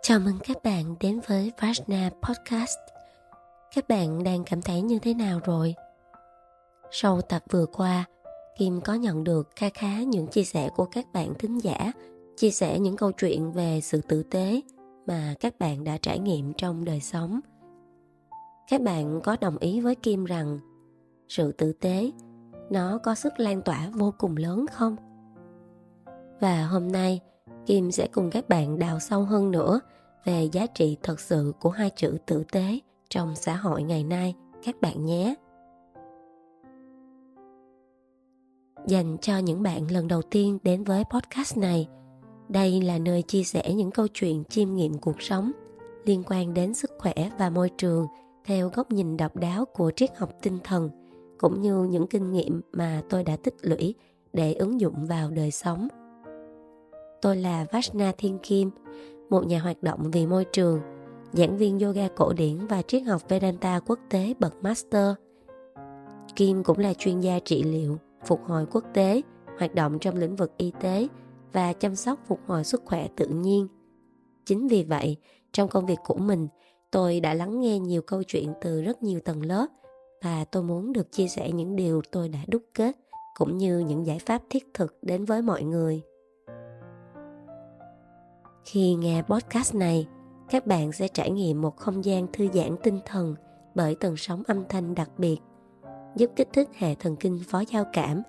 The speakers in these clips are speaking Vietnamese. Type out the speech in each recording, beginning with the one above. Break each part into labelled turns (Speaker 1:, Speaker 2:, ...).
Speaker 1: Chào mừng các bạn đến với Vajna Podcast. Các bạn đang cảm thấy như thế nào rồi? Sau tập vừa qua, Kim có nhận được khá những chia sẻ của các bạn thính giả, chia sẻ những câu chuyện về sự tử tế mà các bạn đã trải nghiệm trong đời sống. Các bạn có đồng ý với Kim rằng sự tử tế nó có sức lan tỏa vô cùng lớn không? Và hôm nay, Kim sẽ cùng các bạn đào sâu hơn nữa về giá trị thật sự của hai chữ tử tế trong xã hội ngày nay các bạn nhé. Dành cho những bạn lần đầu tiên đến với podcast này, đây là nơi chia sẻ những câu chuyện chiêm nghiệm cuộc sống liên quan đến sức khỏe và môi trường theo góc nhìn độc đáo của triết học tinh thần, cũng như những kinh nghiệm mà tôi đã tích lũy để ứng dụng vào đời sống. Tôi là Vajna Thiên Kim, một nhà hoạt động vì môi trường, giảng viên yoga cổ điển và triết học Vedanta quốc tế bậc Master. Kim cũng là chuyên gia trị liệu, phục hồi quốc tế, hoạt động trong lĩnh vực y tế và chăm sóc phục hồi sức khỏe tự nhiên. Chính vì vậy, trong công việc của mình, tôi đã lắng nghe nhiều câu chuyện từ rất nhiều tầng lớp và tôi muốn được chia sẻ những điều tôi đã đúc kết cũng như những giải pháp thiết thực đến với mọi người. Khi nghe podcast này, các bạn sẽ trải nghiệm một không gian thư giãn tinh thần bởi tần sóng âm thanh đặc biệt, giúp kích thích hệ thần kinh phó giao cảm,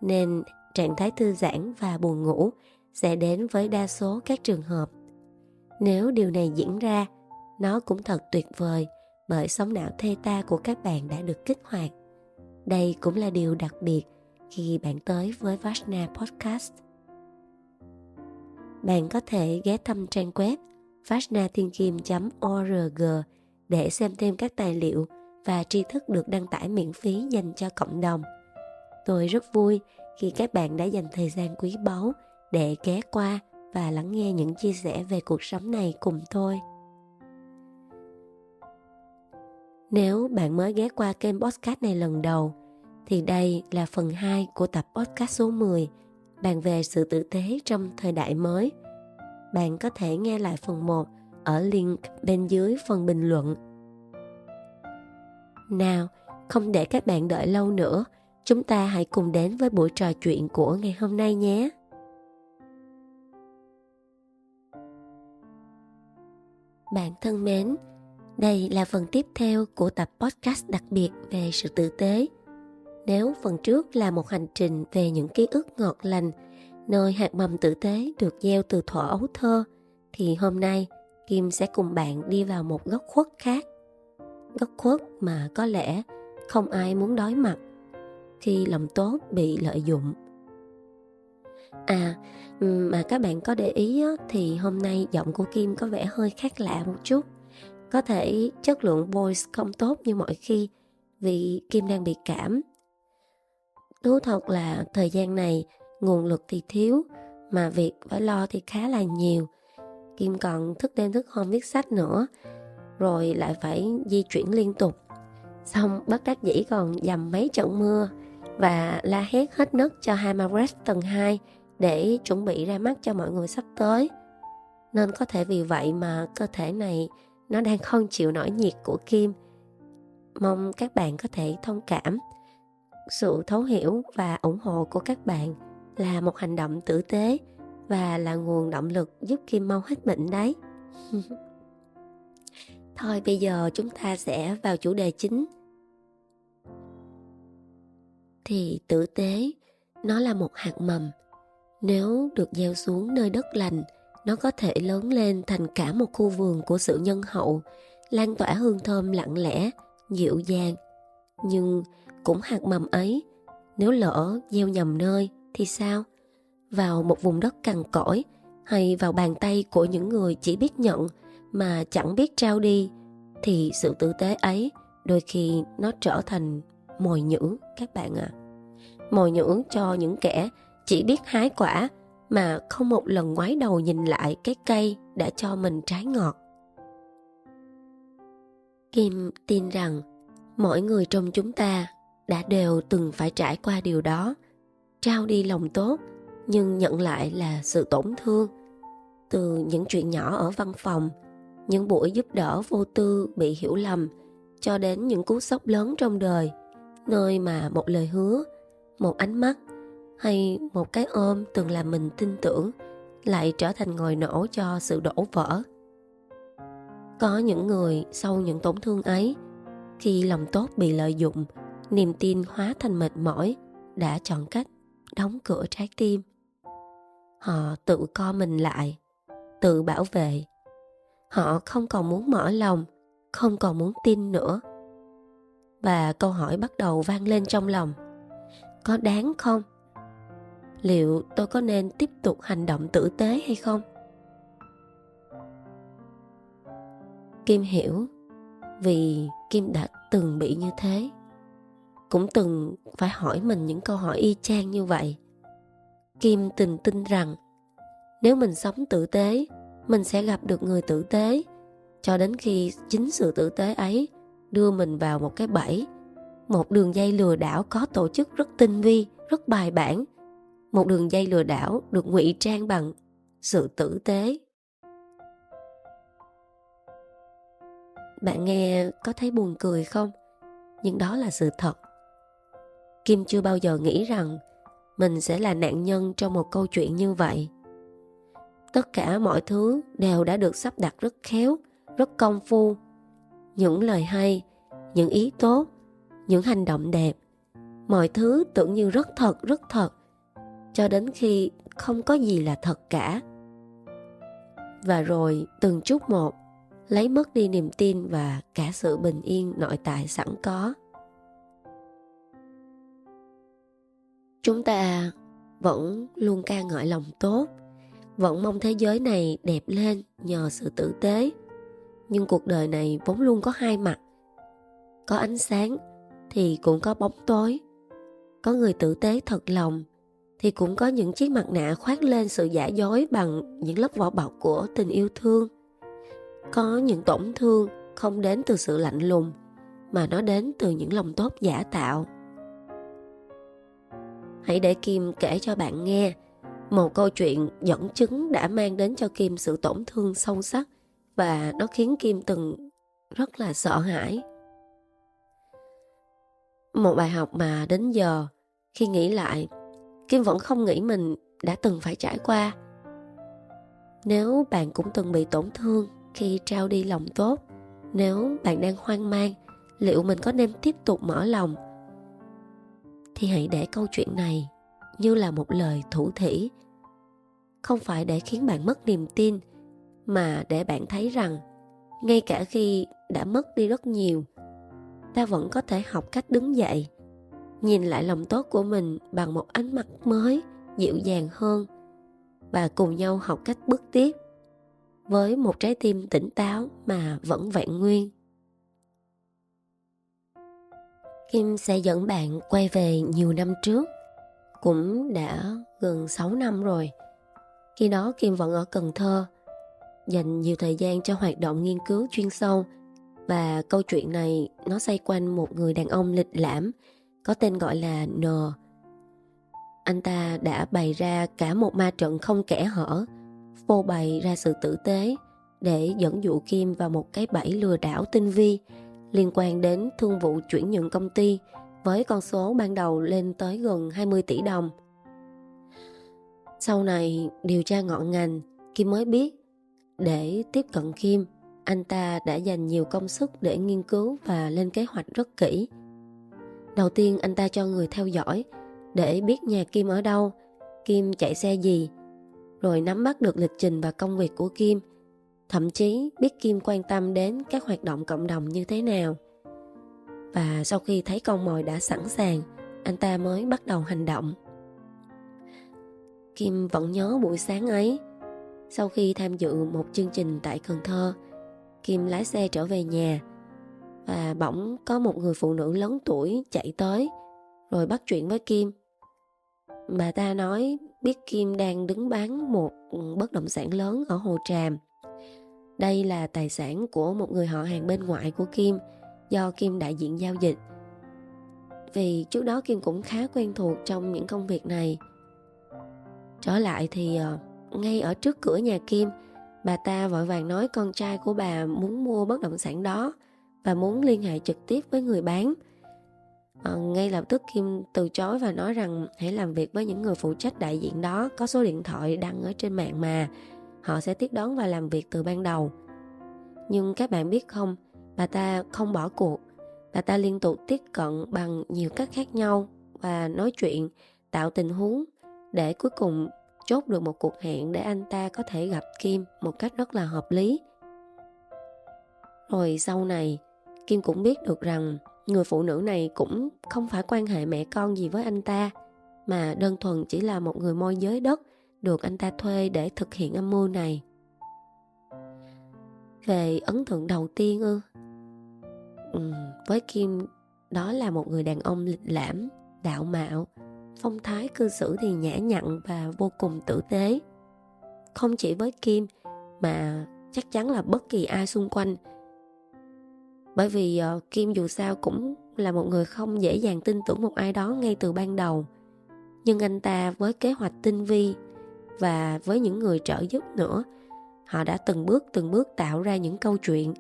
Speaker 1: nên trạng thái thư giãn và buồn ngủ sẽ đến với đa số các trường hợp. Nếu điều này diễn ra, nó cũng thật tuyệt vời bởi sóng não theta của các bạn đã được kích hoạt. Đây cũng là điều đặc biệt khi bạn tới với Vajna Podcast. Bạn có thể ghé thăm trang web vajnathienkim.org để xem thêm các tài liệu và tri thức được đăng tải miễn phí dành cho cộng đồng. Tôi rất vui khi các bạn đã dành thời gian quý báu để ghé qua và lắng nghe những chia sẻ về cuộc sống này cùng tôi. Nếu bạn mới ghé qua kênh podcast này lần đầu, thì đây là phần 2 của tập podcast số 10, bàn về sự tử tế trong thời đại mới. Bạn có thể nghe lại phần 1 ở link bên dưới phần bình luận. Nào, không để các bạn đợi lâu nữa, chúng ta hãy cùng đến với buổi trò chuyện của ngày hôm nay nhé. Bạn thân mến, đây là phần tiếp theo của tập podcast đặc biệt về sự tử tế. Nếu phần trước là một hành trình về những ký ức ngọt lành, nơi hạt mầm tử tế được gieo từ thuở ấu thơ, thì hôm nay Kim sẽ cùng bạn đi vào một góc khuất khác. Góc khuất mà có lẽ không ai muốn đối mặt khi lòng tốt bị lợi dụng. Mà các bạn có để ý thì hôm nay giọng của Kim có vẻ hơi khác lạ một chút. Có thể chất lượng voice không tốt như mọi khi vì Kim đang bị cảm. Thú thật là thời gian này nguồn lực thì thiếu, mà việc phải lo thì khá là nhiều. Kim còn thức đêm thức hôm viết sách nữa, rồi lại phải di chuyển liên tục. Xong bất đắc dĩ còn dầm mấy trận mưa và la hét hết nấc cho Hamaret tầng 2 để chuẩn bị ra mắt cho mọi người sắp tới. Nên có thể vì vậy mà cơ thể này nó đang không chịu nổi nhiệt của Kim. Mong các bạn có thể thông cảm. Sự thấu hiểu và ủng hộ của các bạn là một hành động tử tế và là nguồn động lực giúp Kim mau hết bệnh đấy. Thôi bây giờ chúng ta sẽ vào chủ đề chính. Thì tử tế, nó là một hạt mầm. Nếu được gieo xuống nơi đất lành, nó có thể lớn lên thành cả một khu vườn của sự nhân hậu, lan tỏa hương thơm lặng lẽ, dịu dàng. Nhưng cũng hạt mầm ấy, nếu lỡ gieo nhầm nơi thì sao? Vào một vùng đất cằn cỗi hay vào bàn tay của những người chỉ biết nhận mà chẳng biết trao đi, thì sự tử tế ấy đôi khi nó trở thành mồi nhữ các bạn ạ. Mồi nhữ cho những kẻ chỉ biết hái quả mà không một lần ngoái đầu nhìn lại cái cây đã cho mình trái ngọt. Kim tin rằng mỗi người trong chúng ta đã đều từng phải trải qua điều đó. Trao đi lòng tốt nhưng nhận lại là sự tổn thương. Từ những chuyện nhỏ ở văn phòng, những buổi giúp đỡ vô tư bị hiểu lầm, cho đến những cú sốc lớn trong đời, nơi mà một lời hứa, một ánh mắt hay một cái ôm từng làm mình tin tưởng lại trở thành ngòi nổ cho sự đổ vỡ. Có những người sau những tổn thương ấy, khi lòng tốt bị lợi dụng, niềm tin hóa thành mệt mỏi, đã chọn cách đóng cửa trái tim. Họ tự co mình lại, tự bảo vệ. Họ không còn muốn mở lòng, không còn muốn tin nữa. Và câu hỏi bắt đầu vang lên trong lòng: có đáng không? Liệu tôi có nên tiếp tục hành động tử tế hay không? Kim hiểu, vì Kim đã từng bị như thế. Cũng từng phải hỏi mình những câu hỏi y chang như vậy. Kim từng tin rằng nếu mình sống tử tế, mình sẽ gặp được người tử tế, cho đến khi chính sự tử tế ấy đưa mình vào một cái bẫy, một đường dây lừa đảo có tổ chức rất tinh vi, rất bài bản. Một đường dây lừa đảo được ngụy trang bằng sự tử tế. Bạn nghe có thấy buồn cười không? Nhưng đó là sự thật. Kim chưa bao giờ nghĩ rằng mình sẽ là nạn nhân trong một câu chuyện như vậy. Tất cả mọi thứ đều đã được sắp đặt rất khéo, rất công phu. Những lời hay, những ý tốt, những hành động đẹp, mọi thứ tưởng như rất thật, cho đến khi không có gì là thật cả. Và rồi từng chút một, lấy mất đi niềm tin và cả sự bình yên nội tại sẵn có. Chúng ta vẫn luôn ca ngợi lòng tốt, vẫn mong thế giới này đẹp lên nhờ sự tử tế. Nhưng cuộc đời này vốn luôn có hai mặt. Có ánh sáng thì cũng có bóng tối. Có người tử tế thật lòng thì cũng có những chiếc mặt nạ khoác lên sự giả dối bằng những lớp vỏ bọc của tình yêu thương. Có những tổn thương không đến từ sự lạnh lùng, mà nó đến từ những lòng tốt giả tạo. Hãy để Kim kể cho bạn nghe một câu chuyện dẫn chứng đã mang đến cho Kim sự tổn thương sâu sắc, và nó khiến Kim từng rất là sợ hãi. Một bài học mà đến giờ, khi nghĩ lại, Kim vẫn không nghĩ mình đã từng phải trải qua. Nếu bạn cũng từng bị tổn thương khi trao đi lòng tốt, nếu bạn đang hoang mang liệu mình có nên tiếp tục mở lòng, thì hãy để câu chuyện này như là một lời thủ thỉ. Không phải để khiến bạn mất niềm tin, mà để bạn thấy rằng ngay cả khi đã mất đi rất nhiều, ta vẫn có thể học cách đứng dậy, nhìn lại lòng tốt của mình bằng một ánh mắt mới, dịu dàng hơn, và cùng nhau học cách bước tiếp với một trái tim tỉnh táo mà vẫn vẹn nguyên. Kim sẽ dẫn bạn quay về nhiều năm trước, cũng đã gần 6 năm rồi. Khi đó Kim vẫn ở Cần Thơ, dành nhiều thời gian cho hoạt động nghiên cứu chuyên sâu. Và câu chuyện này nó xoay quanh một người đàn ông lịch lãm có tên gọi là N. Anh ta đã bày ra cả một ma trận không kẽ hở, phô bày ra sự tử tế để dẫn dụ Kim vào một cái bẫy lừa đảo tinh vi liên quan đến thương vụ chuyển nhượng công ty với con số ban đầu lên tới gần 20 tỷ đồng. Sau này điều tra ngọn ngành, Kim mới biết để tiếp cận Kim, anh ta đã dành nhiều công sức để nghiên cứu và lên kế hoạch rất kỹ. Đầu tiên anh ta cho người theo dõi để biết nhà Kim ở đâu, Kim chạy xe gì, rồi nắm bắt được lịch trình và công việc của Kim, thậm chí biết Kim quan tâm đến các hoạt động cộng đồng như thế nào. Và sau khi thấy con mồi đã sẵn sàng, anh ta mới bắt đầu hành động. Kim vẫn nhớ buổi sáng ấy. Sau khi tham dự một chương trình tại Cần Thơ, Kim lái xe trở về nhà, và bỗng có một người phụ nữ lớn tuổi chạy tới rồi bắt chuyện với Kim. Bà ta nói biết Kim đang đứng bán một bất động sản lớn ở Hồ Tràm. Đây là tài sản của một người họ hàng bên ngoại của Kim, do Kim đại diện giao dịch. Vì trước đó Kim cũng khá quen thuộc trong những công việc này. Trở lại thì ngay ở trước cửa nhà Kim, bà ta vội vàng nói con trai của bà muốn mua bất động sản đó và muốn liên hệ trực tiếp với người bán. Ngay lập tức Kim từ chối và nói rằng hãy làm việc với những người phụ trách đại diện đó, có số điện thoại đăng ở trên mạng mà, họ sẽ tiếp đón và làm việc từ ban đầu. Nhưng các bạn biết không, bà ta không bỏ cuộc. Bà ta liên tục tiếp cận bằng nhiều cách khác nhau và nói chuyện, tạo tình huống để cuối cùng chốt được một cuộc hẹn để anh ta có thể gặp Kim một cách rất là hợp lý. Rồi sau này, Kim cũng biết được rằng người phụ nữ này cũng không phải quan hệ mẹ con gì với anh ta, mà đơn thuần chỉ là một người môi giới đất được anh ta thuê để thực hiện âm mưu này. Về ấn tượng đầu tiên với Kim, đó là một người đàn ông lịch lãm, đạo mạo, phong thái cư xử thì nhã nhặn và vô cùng tử tế. Không chỉ với Kim mà chắc chắn là bất kỳ ai xung quanh. Bởi vì Kim dù sao cũng là một người không dễ dàng tin tưởng một ai đó ngay từ ban đầu. Nhưng anh ta với kế hoạch tinh vi và với những người trợ giúp nữa, họ đã từng bước tạo ra những câu chuyện,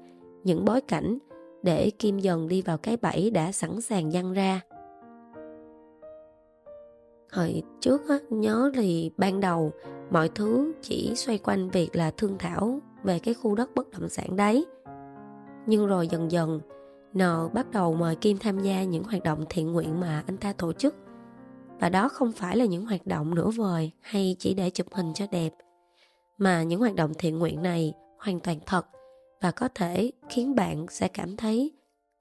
Speaker 1: những bối cảnh để Kim dần đi vào cái bẫy đã sẵn sàng giăng ra. Hồi trước nhớ thì ban đầu mọi thứ chỉ xoay quanh việc là thương thảo về cái khu đất bất động sản đấy. Nhưng rồi dần dần N bắt đầu mời Kim tham gia những hoạt động thiện nguyện mà anh ta tổ chức. Và đó không phải là những hoạt động nửa vời hay chỉ để chụp hình cho đẹp, mà những hoạt động thiện nguyện này hoàn toàn thật và có thể khiến bạn sẽ cảm thấy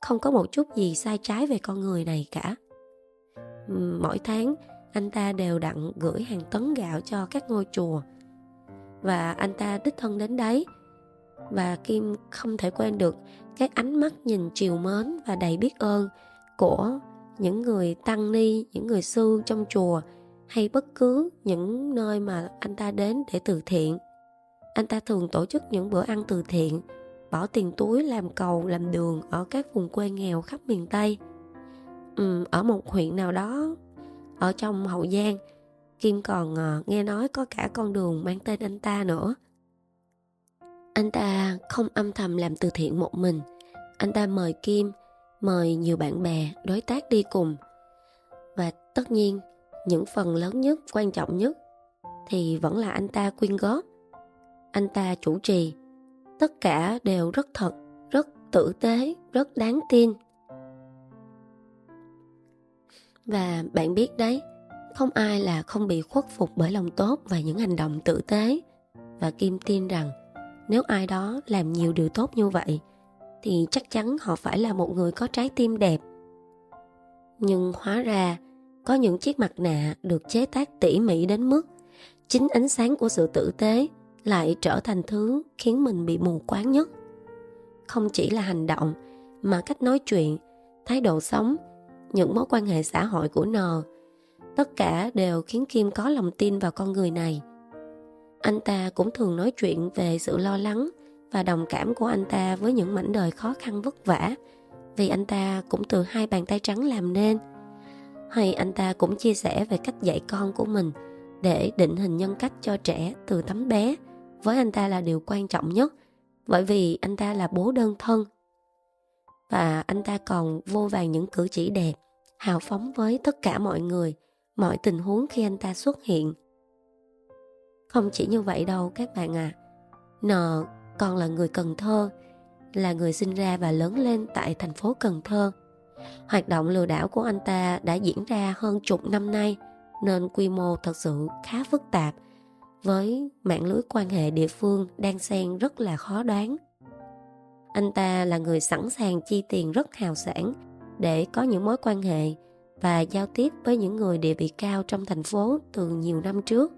Speaker 1: không có một chút gì sai trái về con người này cả. Mỗi tháng anh ta đều đặn gửi hàng tấn gạo cho các ngôi chùa và anh ta đích thân đến đấy. Và Kim không thể quên được cái ánh mắt nhìn trìu mến và đầy biết ơn của những người tăng ni, những người sư trong chùa hay bất cứ những nơi mà anh ta đến để từ thiện. Anh ta thường tổ chức những bữa ăn từ thiện, bỏ tiền túi làm cầu, làm đường ở các vùng quê nghèo khắp miền Tây. Ở một huyện nào đó ở trong Hậu Giang, Kim còn nghe nói có cả con đường mang tên anh ta nữa. Anh ta không âm thầm làm từ thiện một mình. Anh ta mời Kim, mời nhiều bạn bè, đối tác đi cùng. Và tất nhiên, những phần lớn nhất, quan trọng nhất thì vẫn là anh ta quyên góp. Anh ta chủ trì. Tất cả đều rất thật, rất tử tế, rất đáng tin. Và bạn biết đấy, không ai là không bị khuất phục bởi lòng tốt và những hành động tử tế. Và Kim tin rằng nếu ai đó làm nhiều điều tốt như vậy thì chắc chắn họ phải là một người có trái tim đẹp. Nhưng hóa ra có những chiếc mặt nạ được chế tác tỉ mỉ đến mức chính ánh sáng của sự tử tế lại trở thành thứ khiến mình bị mù quáng nhất. Không chỉ là hành động mà cách nói chuyện, thái độ sống, những mối quan hệ xã hội của N, tất cả đều khiến Kim có lòng tin vào con người này. Anh ta cũng thường nói chuyện về sự lo lắng và đồng cảm của anh ta với những mảnh đời khó khăn vất vả, vì anh ta cũng từ 2 bàn tay trắng làm nên. Hay anh ta cũng chia sẻ về cách dạy con của mình để định hình nhân cách cho trẻ từ tấm bé. Với anh ta là điều quan trọng nhất, bởi vì anh ta là bố đơn thân. Và anh ta còn vô vàn những cử chỉ đẹp, hào phóng với tất cả mọi người, mọi tình huống khi anh ta xuất hiện. Không chỉ như vậy đâu các bạn à. N còn là người Cần Thơ, là người sinh ra và lớn lên tại thành phố Cần Thơ. Hoạt động lừa đảo của anh ta đã diễn ra hơn chục năm nay, nên quy mô thật sự khá phức tạp, với mạng lưới quan hệ địa phương đan xen rất là khó đoán. Anh ta là người sẵn sàng chi tiền rất hào sảng để có những mối quan hệ và giao tiếp với những người địa vị cao trong thành phố từ nhiều năm trước.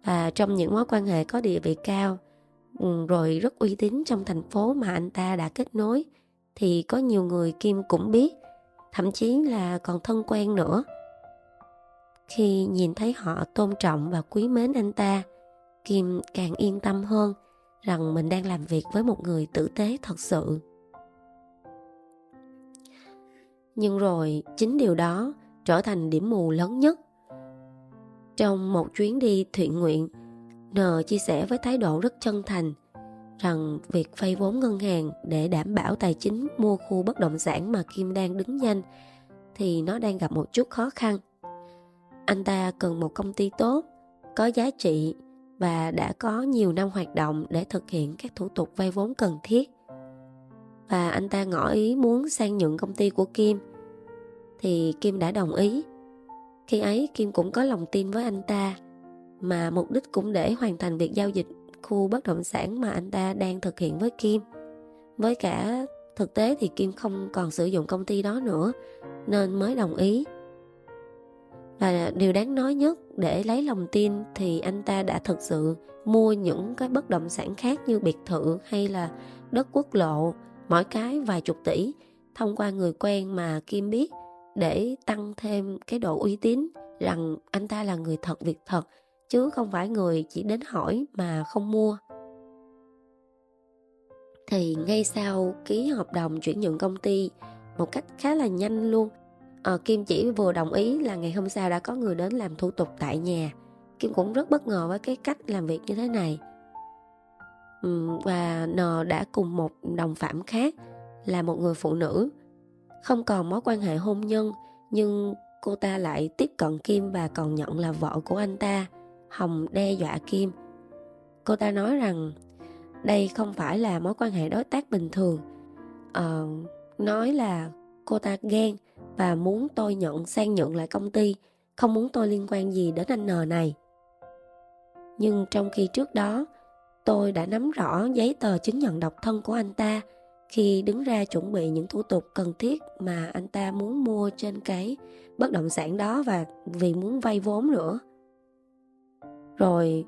Speaker 1: Và trong những mối quan hệ có địa vị cao, rồi rất uy tín trong thành phố mà anh ta đã kết nối, thì có nhiều người Kim cũng biết, thậm chí là còn thân quen nữa. Khi nhìn thấy họ tôn trọng và quý mến anh ta, Kim càng yên tâm hơn rằng mình đang làm việc với một người tử tế thật sự. Nhưng rồi chính điều đó trở thành điểm mù lớn nhất. Trong một chuyến đi thiện nguyện, N chia sẻ với thái độ rất chân thành rằng việc vay vốn ngân hàng để đảm bảo tài chính mua khu bất động sản mà Kim đang đứng danh thì nó đang gặp một chút khó khăn. Anh ta cần một công ty tốt, có giá trị và đã có nhiều năm hoạt động để thực hiện các thủ tục vay vốn cần thiết. Và anh ta ngỏ ý muốn sang nhượng công ty của Kim, thì Kim đã đồng ý. Khi ấy Kim cũng có lòng tin với anh ta, mà mục đích cũng để hoàn thành việc giao dịch khu bất động sản mà anh ta đang thực hiện với Kim. Với cả thực tế thì Kim không còn sử dụng công ty đó nữa, nên mới đồng ý. Và điều đáng nói nhất, để lấy lòng tin thì anh ta đã thực sự mua những cái bất động sản khác như biệt thự hay là đất quốc lộ, mỗi cái vài chục tỷ, thông qua người quen mà Kim biết, để tăng thêm cái độ uy tín rằng anh ta là người thật việc thật, chứ không phải người chỉ đến hỏi mà không mua. Thì ngay sau ký hợp đồng chuyển nhượng công ty một cách khá là nhanh luôn, Kim chỉ vừa đồng ý là ngày hôm sau đã có người đến làm thủ tục tại nhà. Kim cũng rất bất ngờ với cái cách làm việc như thế này. Và N đã cùng một đồng phạm khác là một người phụ nữ, không còn mối quan hệ hôn nhân, nhưng cô ta lại tiếp cận Kim và còn nhận là vợ của anh ta. Hồng đe dọa Kim. Cô ta nói rằng đây không phải là mối quan hệ đối tác bình thường. Nói là cô ta ghen và muốn tôi sang nhận lại công ty, không muốn tôi liên quan gì đến anh N này. Nhưng trong khi trước đó tôi đã nắm rõ giấy tờ chứng nhận độc thân của anh ta khi đứng ra chuẩn bị những thủ tục cần thiết mà anh ta muốn mua trên cái bất động sản đó, và vì muốn vay vốn nữa. Rồi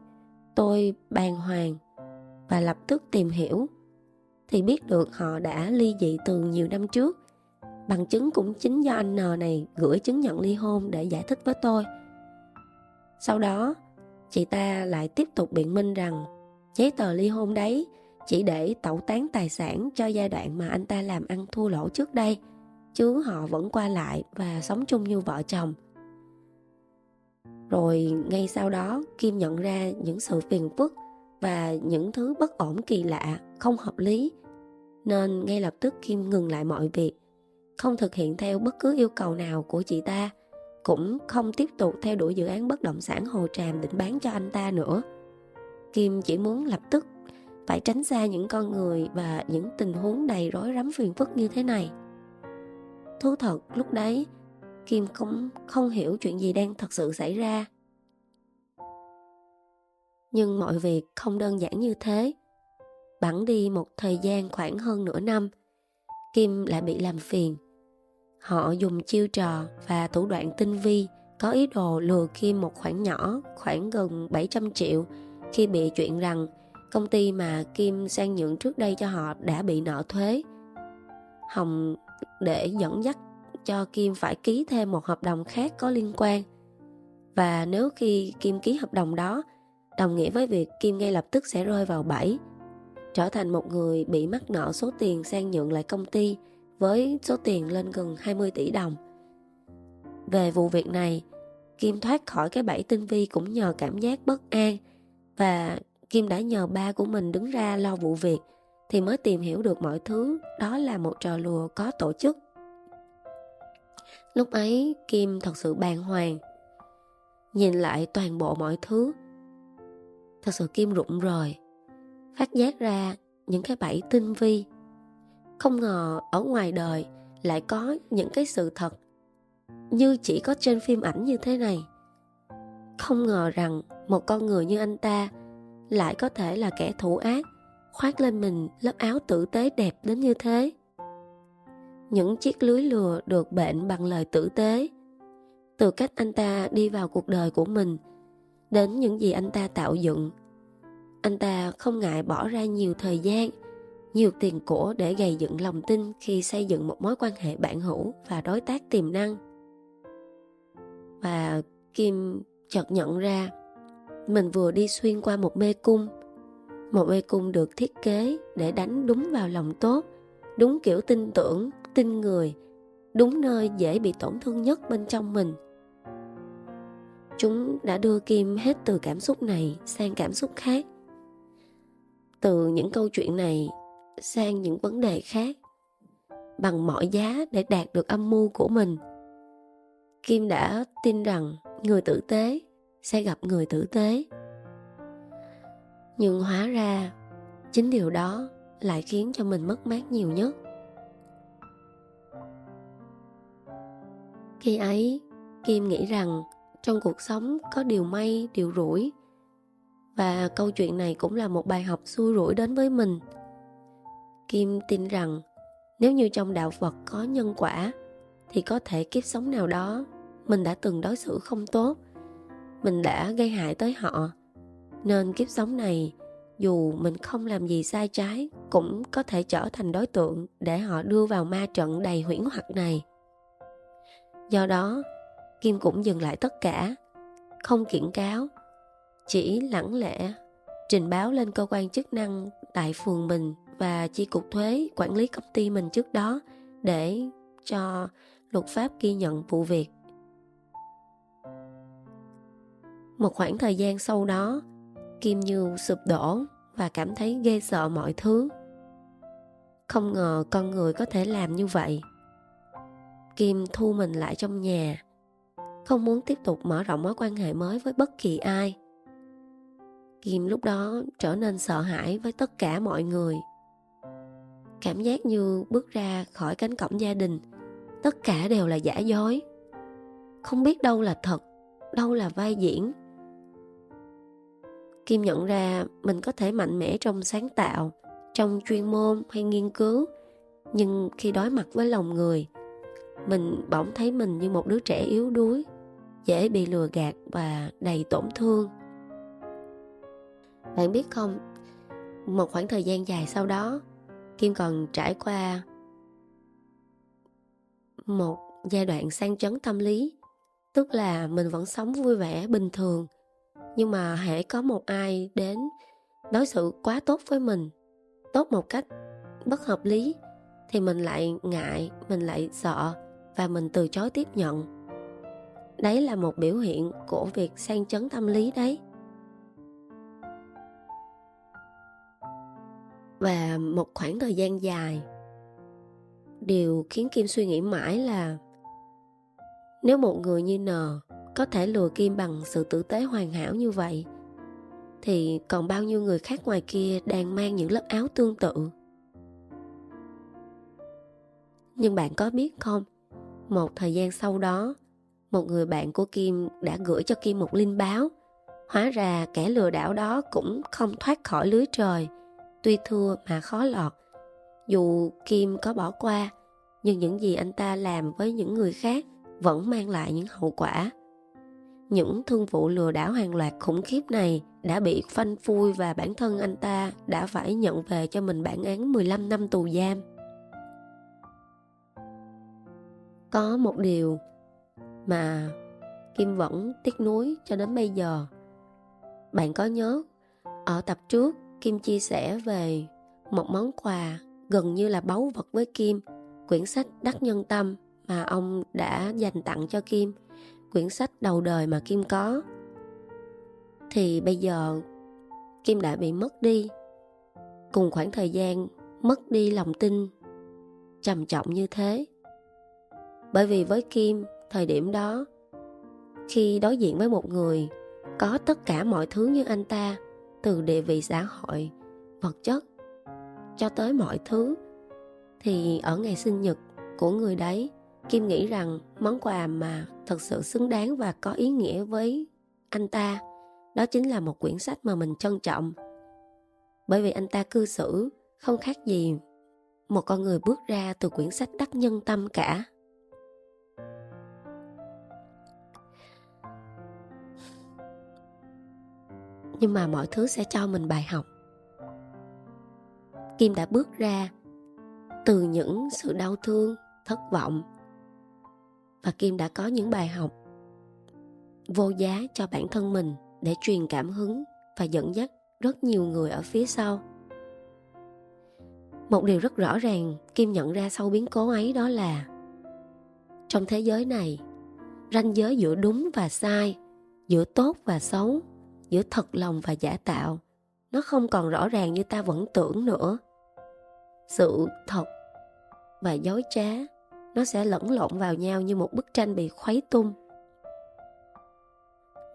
Speaker 1: tôi bàng hoàng và lập tức tìm hiểu, thì biết được họ đã ly dị từ nhiều năm trước. Bằng chứng cũng chính do anh N này gửi chứng nhận ly hôn để giải thích với tôi. Sau đó chị ta lại tiếp tục biện minh rằng giấy tờ ly hôn đấy chỉ để tẩu tán tài sản cho giai đoạn mà anh ta làm ăn thua lỗ trước đây, chứ họ vẫn qua lại và sống chung như vợ chồng. Rồi ngay sau đó Kim nhận ra những sự phiền phức và những thứ bất ổn kỳ lạ, không hợp lý, nên ngay lập tức Kim ngừng lại mọi việc, không thực hiện theo bất cứ yêu cầu nào của chị ta, cũng không tiếp tục theo đuổi dự án bất động sản Hồ Tràm định bán cho anh ta nữa. Kim chỉ muốn lập tức phải tránh xa những con người và những tình huống đầy rối rắm phiền phức như thế này. Thú thật lúc đấy Kim cũng không hiểu chuyện gì đang thật sự xảy ra. Nhưng mọi việc không đơn giản như thế. Bẵng đi một thời gian khoảng hơn nửa năm, Kim lại bị làm phiền. Họ dùng chiêu trò và thủ đoạn tinh vi, có ý đồ lừa Kim một khoản nhỏ, khoảng gần 700 triệu, khi bị chuyện rằng công ty mà Kim sang nhượng trước đây cho họ đã bị nợ thuế. Hồng để dẫn dắt cho Kim phải ký thêm một hợp đồng khác có liên quan. Và nếu khi Kim ký hợp đồng đó, đồng nghĩa với việc Kim ngay lập tức sẽ rơi vào bẫy, trở thành một người bị mắc nợ số tiền sang nhượng lại công ty với số tiền lên gần 20 tỷ đồng. Về vụ việc này, Kim thoát khỏi cái bẫy tinh vi cũng nhờ cảm giác bất an, và Kim đã nhờ ba của mình đứng ra lo vụ việc, thì mới tìm hiểu được mọi thứ đó là một trò lùa có tổ chức. Lúc ấy Kim thật sự bàng hoàng. Nhìn lại toàn bộ mọi thứ, thật sự Kim rụng rời, phát giác ra những cái bẫy tinh vi. Không ngờ ở ngoài đời lại có những cái sự thật như chỉ có trên phim ảnh như thế này. Không ngờ rằng một con người như anh ta lại có thể là kẻ thủ ác, khoác lên mình lớp áo tử tế đẹp đến như thế. Những chiếc lưới lừa được bện bằng lời tử tế, từ cách anh ta đi vào cuộc đời của mình đến những gì anh ta tạo dựng. Anh ta không ngại bỏ ra nhiều thời gian, nhiều tiền của để gầy dựng lòng tin khi xây dựng một mối quan hệ bạn hữu và đối tác tiềm năng. Và Kim chợt nhận ra mình vừa đi xuyên qua một mê cung. Một mê cung được thiết kế để đánh đúng vào lòng tốt, đúng kiểu tin tưởng, tin người, đúng nơi dễ bị tổn thương nhất bên trong mình. chúng đã đưa Kim hết từ cảm xúc này sang cảm xúc khác, từ những câu chuyện này sang những vấn đề khác, bằng mọi giá để đạt được âm mưu của mình. Kim đã tin rằng người tử tế sẽ gặp người tử tế. Nhưng hóa ra chính điều đó lại khiến cho mình mất mát nhiều nhất. Khi ấy, Kim nghĩ rằng trong cuộc sống có điều may, điều rủi. Và câu chuyện này cũng là một bài học xui rủi đến với mình. Kim tin rằng nếu như trong đạo Phật có nhân quả, thì có thể kiếp sống nào đó mình đã từng đối xử không tốt, mình đã gây hại tới họ, nên kiếp sống này dù mình không làm gì sai trái cũng có thể trở thành đối tượng để họ đưa vào ma trận đầy huyễn hoặc này. Do đó, Kim cũng dừng lại tất cả, không kiện cáo, chỉ lẳng lẽ trình báo lên cơ quan chức năng tại phường mình và chi cục thuế quản lý công ty mình trước đó để cho luật pháp ghi nhận vụ việc. Một khoảng thời gian sau đó, Kim như sụp đổ và cảm thấy ghê sợ mọi thứ. Không ngờ con người có thể làm như vậy. Kim thu mình lại trong nhà, không muốn tiếp tục mở rộng mối quan hệ mới với bất kỳ ai. Kim lúc đó trở nên sợ hãi với tất cả mọi người. Cảm giác như bước ra khỏi cánh cổng gia đình, tất cả đều là giả dối. Không biết đâu là thật, đâu là vai diễn. Kim nhận ra mình có thể mạnh mẽ trong sáng tạo, trong chuyên môn hay nghiên cứu, nhưng khi đối mặt với lòng người, mình bỗng thấy mình như một đứa trẻ yếu đuối, dễ bị lừa gạt và đầy tổn thương. Bạn biết không, một khoảng thời gian dài sau đó, Kim còn trải qua một giai đoạn sang chấn tâm lý. Tức là mình vẫn sống vui vẻ, bình thường, nhưng mà hễ có một ai đến đối xử quá tốt với mình, tốt một cách bất hợp lý, thì mình lại ngại, mình lại sợ và mình từ chối tiếp nhận. Đấy là một biểu hiện của việc sang chấn tâm lý đấy. Và một khoảng thời gian dài, điều khiến Kim suy nghĩ mãi là nếu một người như N có thể lừa Kim bằng sự tử tế hoàn hảo như vậy, thì còn bao nhiêu người khác ngoài kia đang mang những lớp áo tương tự. Nhưng bạn có biết không, một thời gian sau đó, một người bạn của Kim đã gửi cho Kim một link báo. Hóa ra kẻ lừa đảo đó cũng không thoát khỏi lưới trời, tuy thưa mà khó lọt. Dù Kim có bỏ qua, nhưng những gì anh ta làm với những người khác vẫn mang lại những hậu quả. Những thương vụ lừa đảo hàng loạt khủng khiếp này đã bị phanh phui và bản thân anh ta đã phải nhận về cho mình bản án 15 năm tù giam. Có một điều mà Kim vẫn tiếc nuối cho đến bây giờ. Bạn có nhớ ở tập trước Kim chia sẻ về một món quà gần như là báu vật với Kim, quyển sách Đắc Nhân Tâm mà ông đã dành tặng cho Kim, quyển sách đầu đời mà Kim có. Thì bây giờ Kim đã bị mất đi, cùng khoảng thời gian mất đi lòng tin trầm trọng như thế. Bởi vì với Kim, thời điểm đó, khi đối diện với một người có tất cả mọi thứ như anh ta, từ địa vị xã hội, vật chất cho tới mọi thứ, thì ở ngày sinh nhật của người đấy, Kim nghĩ rằng món quà mà thật sự xứng đáng và có ý nghĩa với anh ta, đó chính là một quyển sách mà mình trân trọng. Bởi vì anh ta cư xử không khác gì một con người bước ra từ quyển sách Đắc Nhân Tâm cả. Nhưng mà mọi thứ sẽ cho mình bài học. Kim đã bước ra từ những sự đau thương, thất vọng, và Kim đã có những bài học vô giá cho bản thân mình để truyền cảm hứng và dẫn dắt rất nhiều người ở phía sau. Một điều rất rõ ràng Kim nhận ra sau biến cố ấy, đó là trong thế giới này, ranh giới giữa đúng và sai, giữa tốt và xấu, giữa thật lòng và giả tạo, nó không còn rõ ràng như ta vẫn tưởng nữa. Sự thật và dối trá, nó sẽ lẫn lộn vào nhau như một bức tranh bị khuấy tung.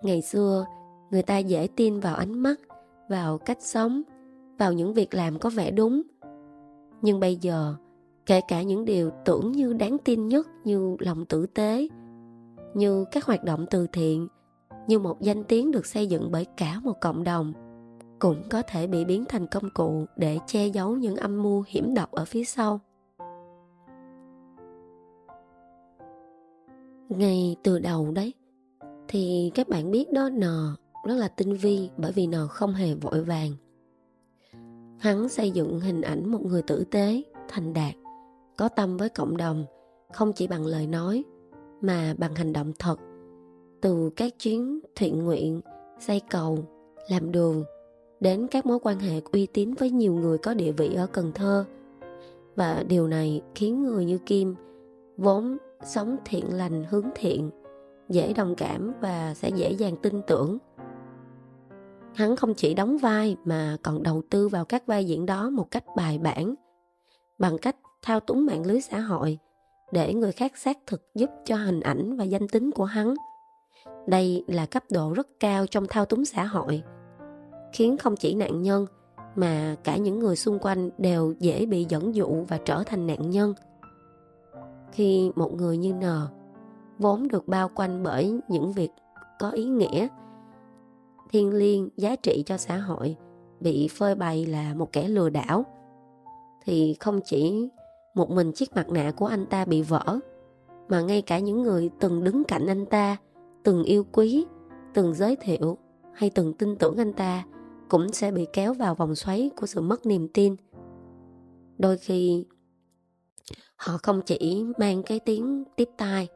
Speaker 1: Ngày xưa, người ta dễ tin vào ánh mắt, vào cách sống, vào những việc làm có vẻ đúng. Nhưng bây giờ, kể cả những điều tưởng như đáng tin nhất như lòng tử tế, như các hoạt động từ thiện, như một danh tiếng được xây dựng bởi cả một cộng đồng, cũng có thể bị biến thành công cụ để che giấu những âm mưu hiểm độc ở phía sau. Ngay từ đầu đấy, thì các bạn biết đó, N rất là tinh vi bởi vì N không hề vội vàng. Hắn xây dựng hình ảnh một người tử tế, thành đạt, có tâm với cộng đồng, không chỉ bằng lời nói, mà bằng hành động thật. Từ các chuyến thiện nguyện, xây cầu, làm đường, đến các mối quan hệ uy tín với nhiều người có địa vị ở Cần Thơ. Và điều này khiến người như Kim, vốn sống thiện lành hướng thiện, dễ đồng cảm và sẽ dễ dàng tin tưởng. Hắn không chỉ đóng vai mà còn đầu tư vào các vai diễn đó một cách bài bản, bằng cách thao túng mạng lưới xã hội để người khác xác thực giúp cho hình ảnh và danh tính của hắn. Đây là cấp độ rất cao trong thao túng xã hội, khiến không chỉ nạn nhân mà cả những người xung quanh đều dễ bị dẫn dụ và trở thành nạn nhân. Khi một người như N, vốn được bao quanh bởi những việc có ý nghĩa, thiêng liêng, giá trị cho xã hội, bị phơi bày là một kẻ lừa đảo, thì không chỉ một mình chiếc mặt nạ của anh ta bị vỡ, mà ngay cả những người từng đứng cạnh anh ta, từng yêu quý, từng giới thiệu hay từng tin tưởng anh ta cũng sẽ bị kéo vào vòng xoáy của sự mất niềm tin. Đôi khi họ không chỉ mang cái tiếng tiếp tai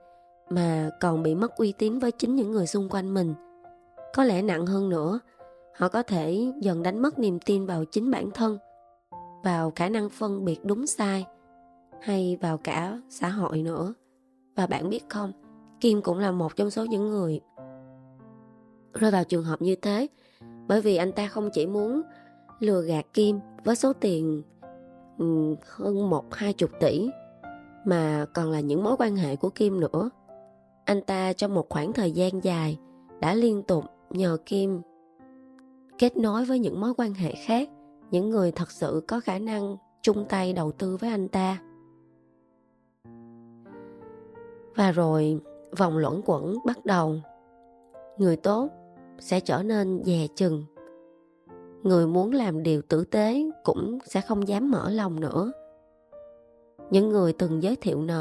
Speaker 1: mà còn bị mất uy tín với chính những người xung quanh mình. Có lẽ nặng hơn nữa, họ có thể dần đánh mất niềm tin vào chính bản thân, vào khả năng phân biệt đúng sai, hay vào cả xã hội nữa. Và bạn biết không, Kim cũng là một trong số những người rơi vào trường hợp như thế, bởi vì anh ta không chỉ muốn lừa gạt Kim với số tiền hơn 20 tỷ, mà còn là những mối quan hệ của Kim nữa. Anh ta trong một khoảng thời gian dài đã liên tục nhờ Kim kết nối với những mối quan hệ khác, những người thật sự có khả năng chung tay đầu tư với anh ta. Và rồi vòng luẩn quẩn bắt đầu. Người tốt sẽ trở nên dè chừng. Người muốn làm điều tử tế cũng sẽ không dám mở lòng nữa. Những người từng giới thiệu N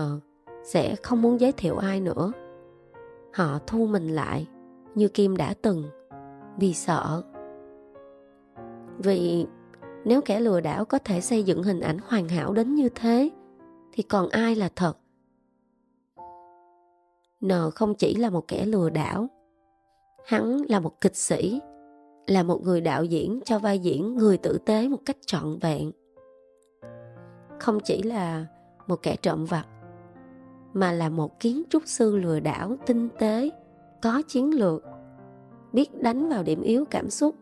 Speaker 1: sẽ không muốn giới thiệu ai nữa. Họ thu mình lại như Kim đã từng, vì sợ. Vì nếu kẻ lừa đảo có thể xây dựng hình ảnh hoàn hảo đến như thế, thì còn ai là thật? N không chỉ là một kẻ lừa đảo, hắn là một kịch sĩ, là một người đạo diễn cho vai diễn người tử tế một cách trọn vẹn. Không chỉ là một kẻ trộm vặt, mà là một kiến trúc sư lừa đảo tinh tế, có chiến lược, biết đánh vào điểm yếu cảm xúc.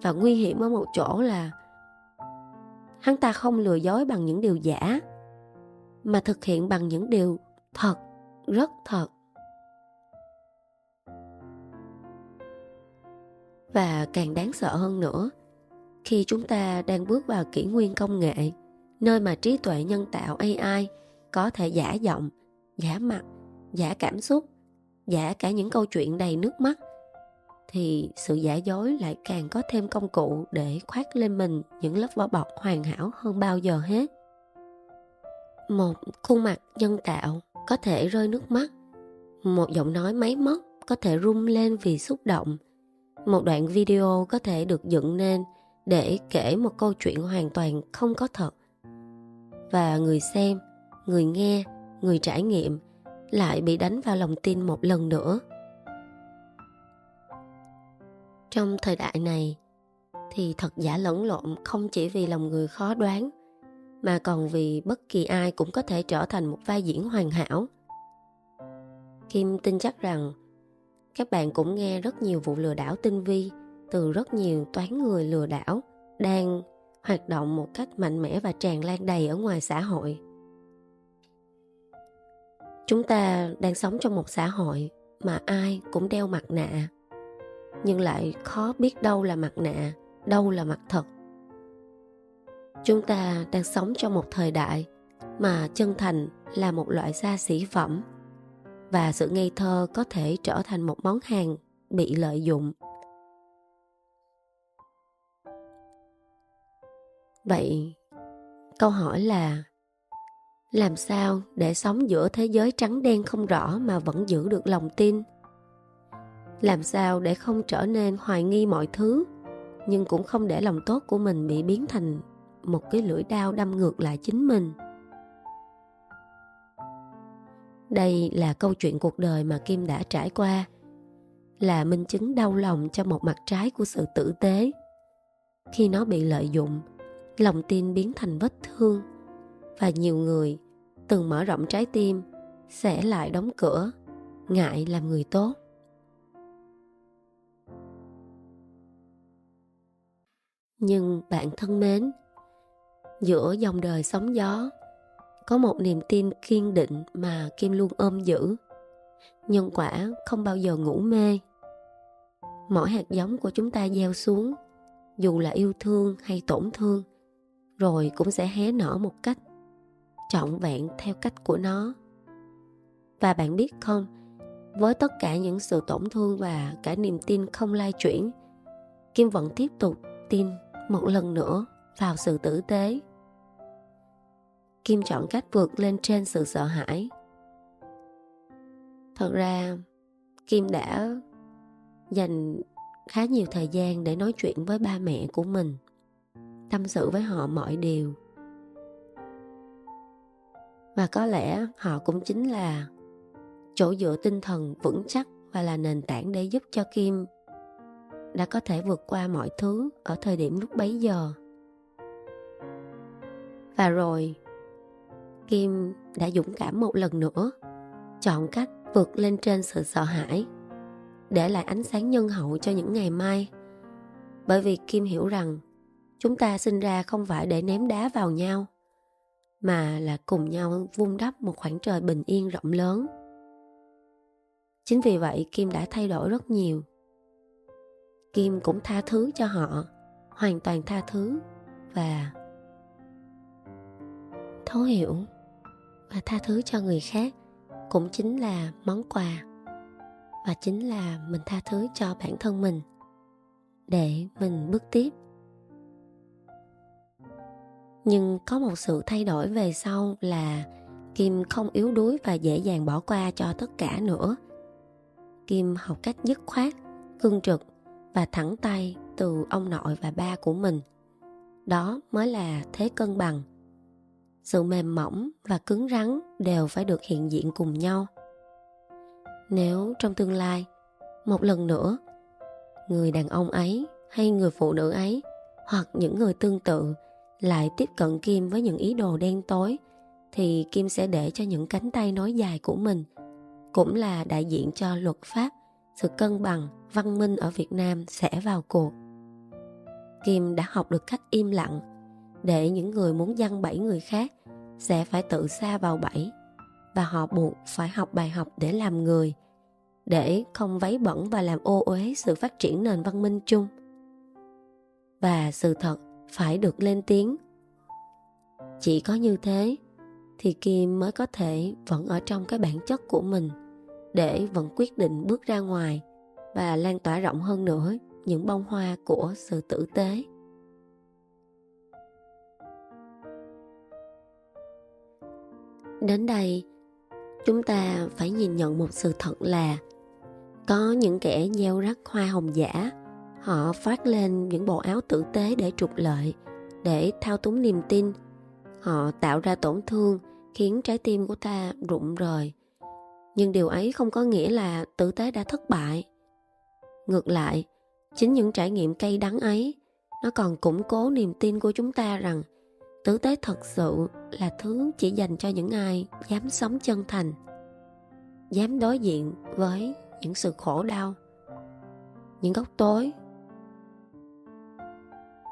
Speaker 1: Và nguy hiểm ở một chỗ là hắn ta không lừa dối bằng những điều giả, mà thực hiện bằng những điều thật, rất thật. Và càng đáng sợ hơn nữa, khi chúng ta đang bước vào kỷ nguyên công nghệ, nơi mà trí tuệ nhân tạo AI có thể giả giọng, giả mặt, giả cảm xúc, giả cả những câu chuyện đầy nước mắt, thì sự giả dối lại càng có thêm công cụ để khoác lên mình những lớp vỏ bọc hoàn hảo hơn bao giờ hết. Một khuôn mặt nhân tạo có thể rơi nước mắt, một giọng nói máy móc có thể rung lên vì xúc động, một đoạn video có thể được dựng nên để kể một câu chuyện hoàn toàn không có thật. Và người xem, người nghe, người trải nghiệm lại bị đánh vào lòng tin một lần nữa. Trong thời đại này thì thật giả lẫn lộn không chỉ vì lòng người khó đoán, mà còn vì bất kỳ ai cũng có thể trở thành một vai diễn hoàn hảo. Kim tin chắc rằng các bạn cũng nghe rất nhiều vụ lừa đảo tinh vi từ rất nhiều toán người lừa đảo đang hoạt động một cách mạnh mẽ và tràn lan đầy ở ngoài xã hội. Chúng ta đang sống trong một xã hội mà ai cũng đeo mặt nạ, nhưng lại khó biết đâu là mặt nạ, đâu là mặt thật. Chúng ta đang sống trong một thời đại mà chân thành là một loại xa xỉ phẩm và sự ngây thơ có thể trở thành một món hàng bị lợi dụng. Vậy, câu hỏi là làm sao để sống giữa thế giới trắng đen không rõ mà vẫn giữ được lòng tin? Làm sao để không trở nên hoài nghi mọi thứ, nhưng cũng không để lòng tốt của mình bị biến thành một cái lưỡi dao đâm ngược lại chính mình? Đây là câu chuyện cuộc đời mà Kim đã trải qua, là minh chứng đau lòng cho một mặt trái của sự tử tế. Khi nó bị lợi dụng, lòng tin biến thành vết thương, và nhiều người từng mở rộng trái tim sẽ lại đóng cửa, ngại làm người tốt. Nhưng bạn thân mến, giữa dòng đời sóng gió, có một niềm tin kiên định mà Kim luôn ôm giữ. Nhân quả không bao giờ ngủ mê. Mỗi hạt giống của chúng ta gieo xuống, dù là yêu thương hay tổn thương, rồi cũng sẽ hé nở một cách trọn vẹn theo cách của nó. Và bạn biết không, với tất cả những sự tổn thương và cả niềm tin không lay chuyển, Kim vẫn tiếp tục tin một lần nữa vào sự tử tế. Kim chọn cách vượt lên trên sự sợ hãi. Thật ra, Kim đã dành khá nhiều thời gian để nói chuyện với ba mẹ của mình, tâm sự với họ mọi điều. Và có lẽ họ cũng chính là chỗ dựa tinh thần vững chắc và là nền tảng để giúp cho Kim đã có thể vượt qua mọi thứ ở thời điểm lúc bấy giờ. Và rồi, Kim đã dũng cảm một lần nữa, chọn cách vượt lên trên sự sợ hãi, để lại ánh sáng nhân hậu cho những ngày mai. Bởi vì Kim hiểu rằng chúng ta sinh ra không phải để ném đá vào nhau, mà là cùng nhau vun đắp một khoảng trời bình yên rộng lớn. Chính vì vậy Kim đã thay đổi rất nhiều. Kim cũng tha thứ cho họ, hoàn toàn tha thứ và thấu hiểu. Và tha thứ cho người khác cũng chính là món quà, và chính là mình tha thứ cho bản thân mình để mình bước tiếp. Nhưng có một sự thay đổi về sau là Kim không yếu đuối và dễ dàng bỏ qua cho tất cả nữa. Kim học cách dứt khoát, cương trực và thẳng tay từ ông nội và ba của mình. Đó mới là thế cân bằng. Sự mềm mỏng và cứng rắn đều phải được hiện diện cùng nhau. Nếu trong tương lai, một lần nữa, người đàn ông ấy hay người phụ nữ ấy hoặc những người tương tự lại tiếp cận Kim với những ý đồ đen tối, thì Kim sẽ để cho những cánh tay nối dài của mình, cũng là đại diện cho luật pháp, sự cân bằng, văn minh ở Việt Nam sẽ vào cuộc. Kim đã học được cách im lặng, để những người muốn giăng bẫy người khác sẽ phải tự sa vào bẫy, và họ buộc phải học bài học để làm người, để không vấy bẩn và làm ô uế sự phát triển nền văn minh chung. Và sự thật phải được lên tiếng. Chỉ có như thế thì Kim mới có thể vẫn ở trong cái bản chất của mình, để vẫn quyết định bước ra ngoài và lan tỏa rộng hơn nữa những bông hoa của sự tử tế. Đến đây, chúng ta phải nhìn nhận một sự thật là có những kẻ gieo rắc hoa hồng giả. Họ phát lên những bộ áo tử tế để trục lợi, để thao túng niềm tin. Họ tạo ra tổn thương, khiến trái tim của ta rụng rời. Nhưng điều ấy không có nghĩa là tử tế đã thất bại. Ngược lại, chính những trải nghiệm cay đắng ấy, nó còn củng cố niềm tin của chúng ta rằng tử tế thật sự là thứ chỉ dành cho những ai dám sống chân thành, dám đối diện với những sự khổ đau, những góc tối.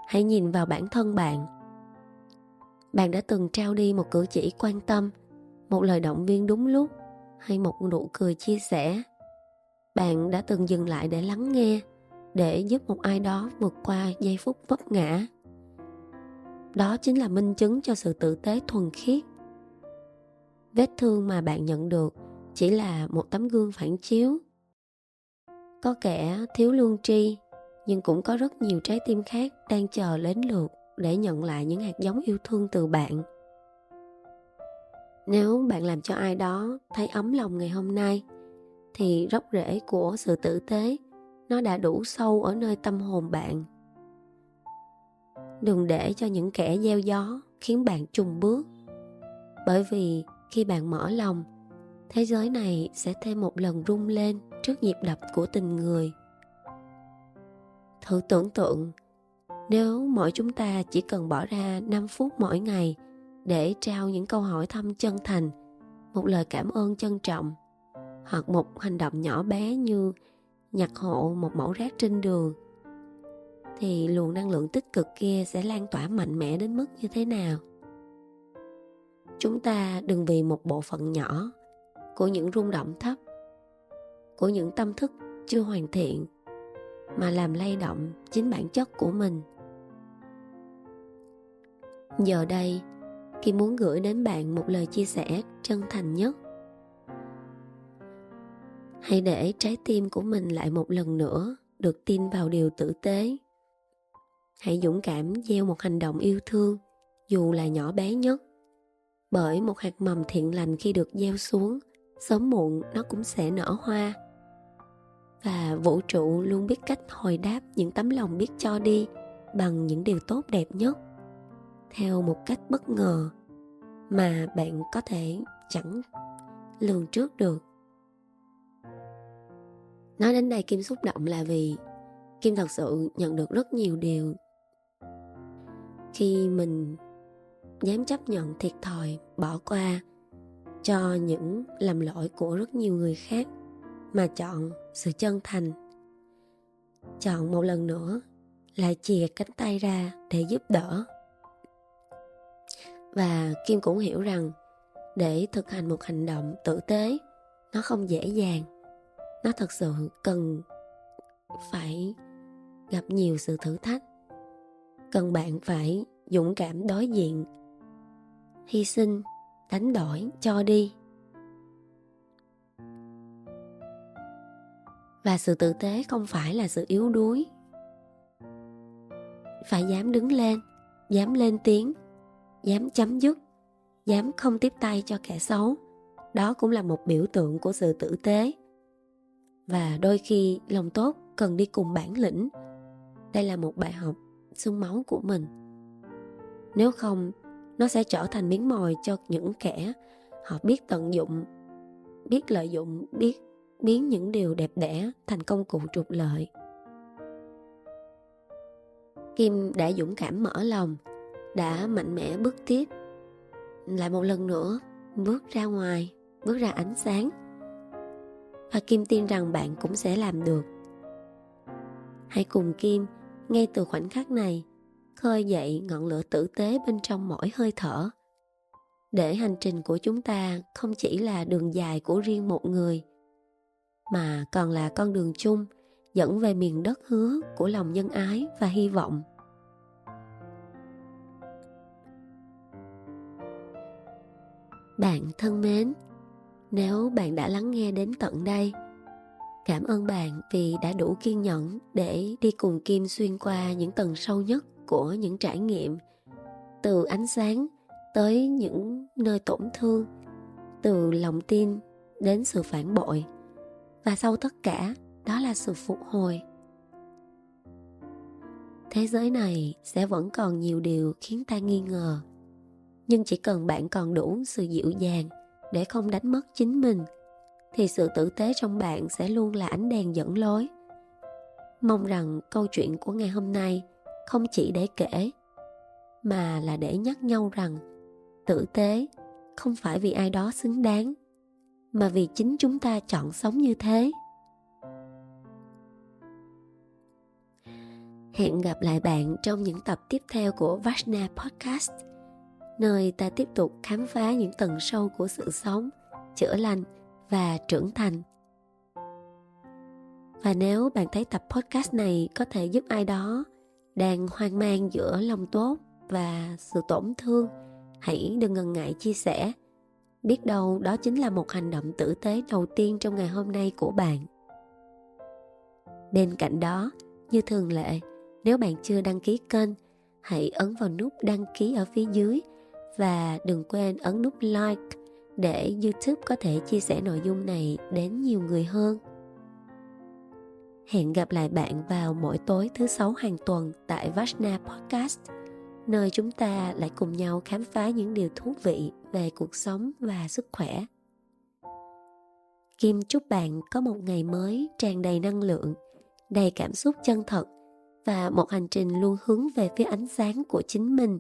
Speaker 1: Hãy nhìn vào bản thân bạn. Bạn đã từng trao đi một cử chỉ quan tâm, một lời động viên đúng lúc, hay một nụ cười chia sẻ? Bạn đã từng dừng lại để lắng nghe, để giúp một ai đó vượt qua giây phút vấp ngã? Đó chính là minh chứng cho sự tử tế thuần khiết. Vết thương mà bạn nhận được chỉ là một tấm gương phản chiếu. Có kẻ thiếu lương tri, nhưng cũng có rất nhiều trái tim khác đang chờ đến lượt để nhận lại những hạt giống yêu thương từ bạn. Nếu bạn làm cho ai đó thấy ấm lòng ngày hôm nay, thì gốc rễ của sự tử tế nó đã đủ sâu ở nơi tâm hồn bạn. Đừng để cho những kẻ gieo gió khiến bạn chùn bước. Bởi vì khi bạn mở lòng, thế giới này sẽ thêm một lần rung lên trước nhịp đập của tình người. Thử tưởng tượng, nếu mỗi chúng ta chỉ cần bỏ ra 5 phút mỗi ngày để trao những câu hỏi thăm chân thành, một lời cảm ơn trân trọng, hoặc một hành động nhỏ bé như nhặt hộ một mẩu rác trên đường, thì luồng năng lượng tích cực kia sẽ lan tỏa mạnh mẽ đến mức như thế nào? Chúng ta đừng vì một bộ phận nhỏ của những rung động thấp, của những tâm thức chưa hoàn thiện, mà làm lay động chính bản chất của mình. Giờ đây, Kim muốn gửi đến bạn một lời chia sẻ chân thành nhất. Hãy để trái tim của mình lại một lần nữa được tin vào điều tử tế. Hãy dũng cảm gieo một hành động yêu thương, dù là nhỏ bé nhất. Bởi một hạt mầm thiện lành khi được gieo xuống, sớm muộn nó cũng sẽ nở hoa. Và vũ trụ luôn biết cách hồi đáp những tấm lòng biết cho đi bằng những điều tốt đẹp nhất, theo một cách bất ngờ mà bạn có thể chẳng lường trước được. Nói đến đây Kim xúc động là vì Kim thật sự nhận được rất nhiều điều khi mình dám chấp nhận thiệt thòi, bỏ qua cho những lầm lỗi của rất nhiều người khác, mà chọn sự chân thành, chọn một lần nữa là chìa cánh tay ra để giúp đỡ. Và Kim cũng hiểu rằng để thực hành một hành động tử tế, nó không dễ dàng. Nó thật sự cần phải gặp nhiều sự thử thách, cần bạn phải dũng cảm đối diện, hy sinh, đánh đổi, cho đi. Và sự tử tế không phải là sự yếu đuối. Phải dám đứng lên, dám lên tiếng, dám chấm dứt, dám không tiếp tay cho kẻ xấu. Đó cũng là một biểu tượng của sự tử tế. Và đôi khi lòng tốt cần đi cùng bản lĩnh. Đây là một bài học xương máu của mình. Nếu không, nó sẽ trở thành miếng mồi cho những kẻ họ biết tận dụng, biết lợi dụng, biết biến những điều đẹp đẽ thành công cụ trục lợi. Kim đã dũng cảm mở lòng, đã mạnh mẽ bước tiếp, lại một lần nữa bước ra ngoài, bước ra ánh sáng. Và Kim tin rằng bạn cũng sẽ làm được. Hãy cùng Kim ngay từ khoảnh khắc này khơi dậy ngọn lửa tử tế bên trong mỗi hơi thở, để hành trình của chúng ta không chỉ là đường dài của riêng một người, mà còn là con đường chung dẫn về miền đất hứa của lòng nhân ái và hy vọng. Bạn thân mến, nếu bạn đã lắng nghe đến tận đây, cảm ơn bạn vì đã đủ kiên nhẫn để đi cùng Kim xuyên qua những tầng sâu nhất của những trải nghiệm, từ ánh sáng tới những nơi tổn thương, từ lòng tin đến sự phản bội, và sau tất cả đó là sự phục hồi. Thế giới này sẽ vẫn còn nhiều điều khiến ta nghi ngờ, nhưng chỉ cần bạn còn đủ sự dịu dàng để không đánh mất chính mình, thì sự tử tế trong bạn sẽ luôn là ánh đèn dẫn lối. Mong rằng câu chuyện của ngày hôm nay không chỉ để kể, mà là để nhắc nhau rằng tử tế không phải vì ai đó xứng đáng, mà vì chính chúng ta chọn sống như thế. Hẹn gặp lại bạn trong những tập tiếp theo của Vajna Podcast, nơi ta tiếp tục khám phá những tầng sâu của sự sống, chữa lành và trưởng thành. Và nếu bạn thấy tập podcast này có thể giúp ai đó đang hoang mang giữa lòng tốt và sự tổn thương, hãy đừng ngần ngại chia sẻ. Biết đâu đó chính là một hành động tử tế đầu tiên trong ngày hôm nay của bạn. Bên cạnh đó, như thường lệ, nếu bạn chưa đăng ký kênh, hãy ấn vào nút đăng ký ở phía dưới và đừng quên ấn nút like để YouTube có thể chia sẻ nội dung này đến nhiều người hơn. Hẹn gặp lại bạn vào mỗi tối thứ 6 hàng tuần tại Vajna Podcast, nơi chúng ta lại cùng nhau khám phá những điều thú vị về cuộc sống và sức khỏe. Kim chúc bạn có một ngày mới tràn đầy năng lượng, đầy cảm xúc chân thật và một hành trình luôn hướng về phía ánh sáng của chính mình.